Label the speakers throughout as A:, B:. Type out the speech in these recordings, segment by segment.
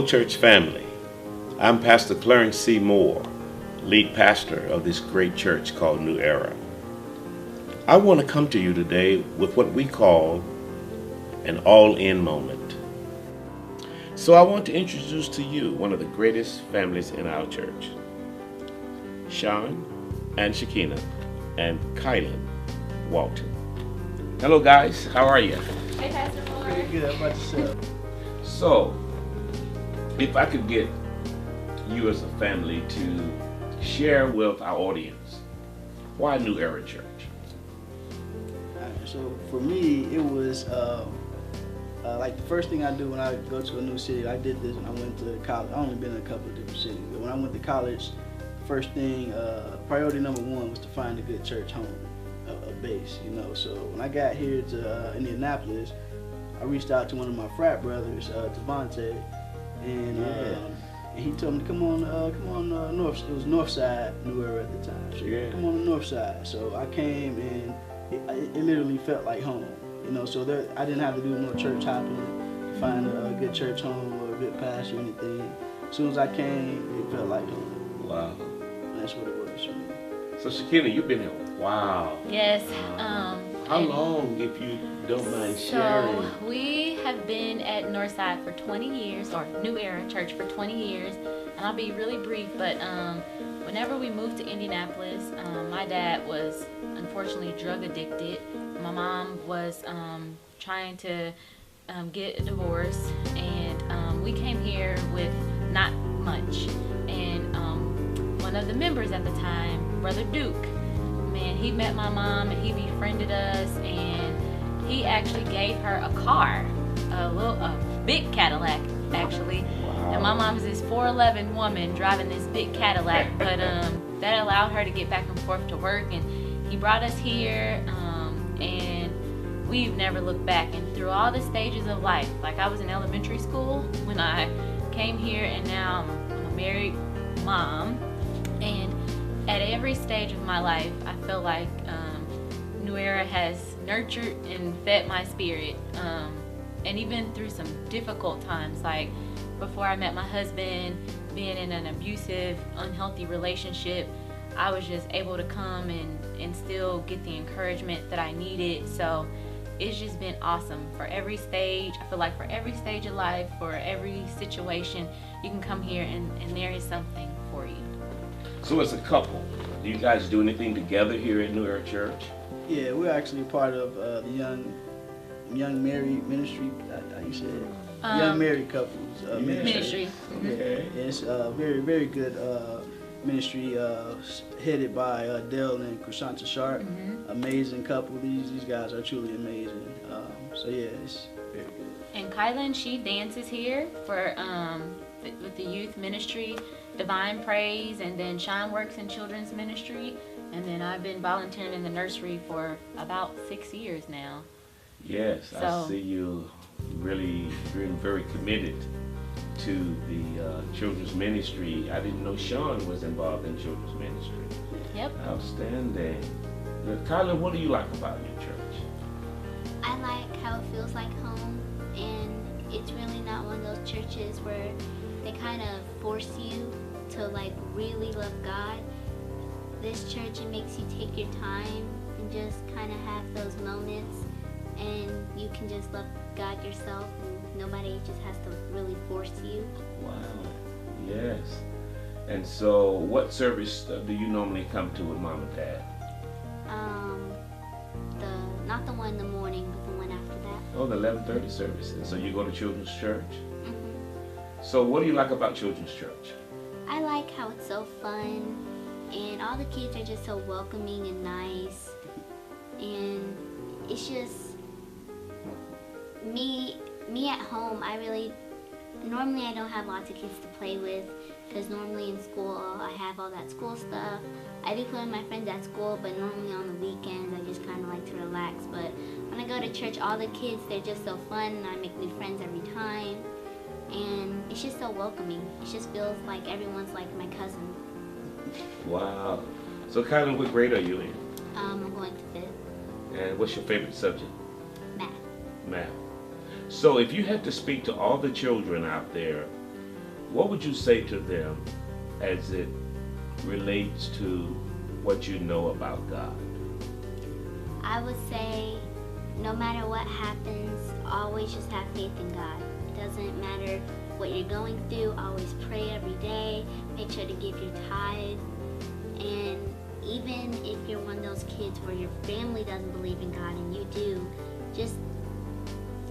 A: Hello, church family. I'm Pastor Clarence C. Moore, lead pastor of this great church called New Era. I want to come to you today with what we call an all-in moment. So I want to introduce to you one of the greatest families in our church, Sean and Shakina and Kailyn Walton. Hello, guys. How are you?
B: Hey, Pastor Moore.
C: Pretty good. How about yourself?
A: So, if I could get you as a family to share with our audience, why New Era Church?
C: So for me, it was like the first thing I do when I go to a new city. I did this when I went to college. I've only been in a couple of different cities, but when I went to college, first thing, priority number one was to find a good church home, a base, you know. So when I got here to Indianapolis, I reached out to one of my frat brothers, Devontae, and he told me to come on north. It was North Side, New Era at the time. So come on the North Side. So I came and it literally felt like home, you know. So I didn't have to do no church hopping to find a good church home or a good pastor or anything. As soon as I came, it felt like home.
A: Wow.
C: And that's what it was for me.
A: So Shakina, you've been here. Wow.
B: Yes.
A: How long, if you don't mind sharing?
B: So we have been at Northside for 20 years, or New Era Church for 20 years, and I'll be really brief. But whenever we moved to Indianapolis, my dad was unfortunately drug addicted. My mom was trying to get a divorce, and we came here with not much. And one of the members at the time, Brother Duke, man, he met my mom and he befriended us, and he actually gave her a car, a big Cadillac actually.
A: Wow.
B: And my mom's this 4'11" woman driving this big Cadillac, but that allowed her to get back and forth to work, and he brought us here, and we've never looked back. And through all the stages of life, like I was in elementary school when I came here, and now I'm a married mom, and at every stage of my life, I feel like New Era has nurtured and fed my spirit. And even through some difficult times, like before I met my husband, being in an abusive, unhealthy relationship, I was just able to come and still get the encouragement that I needed. So it's just been awesome. For every stage, I feel like for every stage of life, for every situation, you can come here and there is something for you.
A: So as a couple, do you guys do anything together here at New Era Church?
C: Yeah, we're actually part of the young married ministry. How you say it? Young married couples ministry.
B: Mm-hmm.
C: Yeah, it's a very, very good ministry headed by Dale and Krishanta Sharp.
B: Mm-hmm.
C: Amazing couple. These guys are truly amazing. So yeah, it's very good.
B: And Kailyn, she dances here for with the youth ministry, Divine Praise, and then Shine works in children's ministry, and then I've been volunteering in the nursery for about 6 years now.
A: Yes,
B: So,
A: I see you really being very committed to the children's ministry. I didn't know Sean was involved in children's ministry.
B: Yep.
A: Outstanding. Now, Kailyn, what do you like about your church?
D: I like how it feels like home, and it's really not one of those churches where they kind of force you to like really love God. This church, it makes you take your time and just kind of have those moments, and you can just love God yourself, and nobody just has to really force you.
A: Wow. Yes. And so what service do you normally come to with mom and dad?
D: Not the one in the morning, but the one after that.
A: Oh, the 11:30 service. And so you go to children's church?
D: Mm-hmm.
A: So what do you like about children's church?
D: I like how it's so fun, and all the kids are just so welcoming and nice, and it's just me at home. Normally I don't have lots of kids to play with, because normally in school I have all that school stuff. I do play with my friends at school, but normally on the weekends I just kind of like to relax. But when I go to church, all the kids, they're just so fun, and I make new friends every time, and it's just so welcoming. It just feels like everyone's like my cousin.
A: Wow. So Kailyn, what grade are you in?
D: I'm going to 5th.
A: And what's your favorite subject?
D: Math.
A: Math. So if you had to speak to all the children out there what would you say to them as it relates to what you know about God?
D: I would say no matter what happens, always just have faith in God. It doesn't matter what you're going through, always pray every day, make sure to give your tithe, and even if you're one of those kids where your family doesn't believe in God and you do, just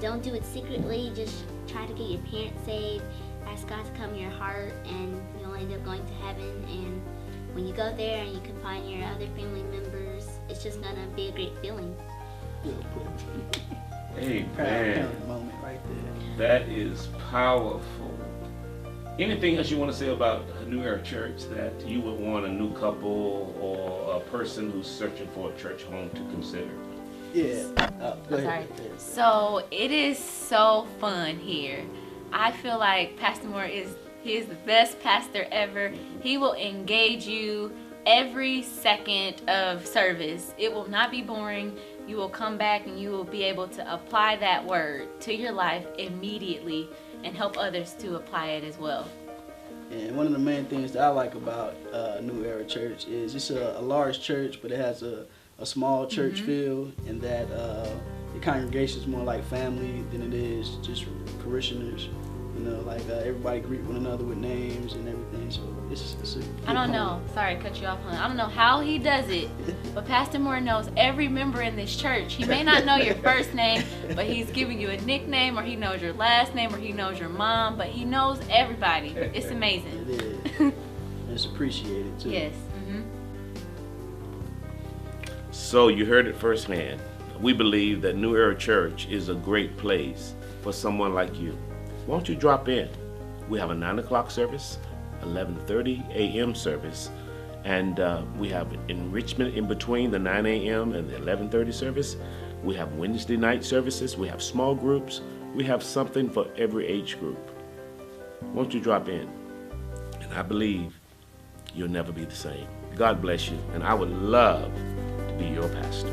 D: don't do it secretly, just try to get your parents saved, ask God to come in your heart, and you'll end up going to heaven. And when you go there and you can find your other family members, it's just gonna be a great feeling.
A: Hey,
C: Proud
A: man,
C: parent moment right there.
A: that is powerful. Anything else you want to say about New Era Church that you would want a new couple or a person who's searching for a church home to consider?
C: Yeah. Go ahead.
B: Sorry. So it is so fun here. I feel like Pastor Moore he is the best pastor ever. He will engage you every second of service. It will not be boring. You will come back and you will be able to apply that word to your life immediately and help others to apply it as well.
C: And one of the main things that I like about New Era Church is it's a large church, but it has a small church feel, and that the congregation is more like family than it is just parishioners. You know, like everybody greet one another with names and everything. So it's a good
B: I don't
C: home.
B: know. Sorry, cut you off, hon. I don't know how he does it, but Pastor Moore knows every member in this church. He may not know your first name, but he's giving you a nickname, or he knows your last name, or he knows your mom, but he knows everybody. It's amazing.
C: It is. And it's appreciated too.
B: Yes.
A: So you heard it firsthand. We believe that New Era Church is a great place for someone like you. Won't you drop in? We have a 9 o'clock service, 11:30 a.m. service, and we have enrichment in between the 9 a.m. and the 11:30 service. We have Wednesday night services. We have small groups. We have something for every age group. Won't you drop in? And I believe you'll never be the same. God bless you, and I would love to be your pastor.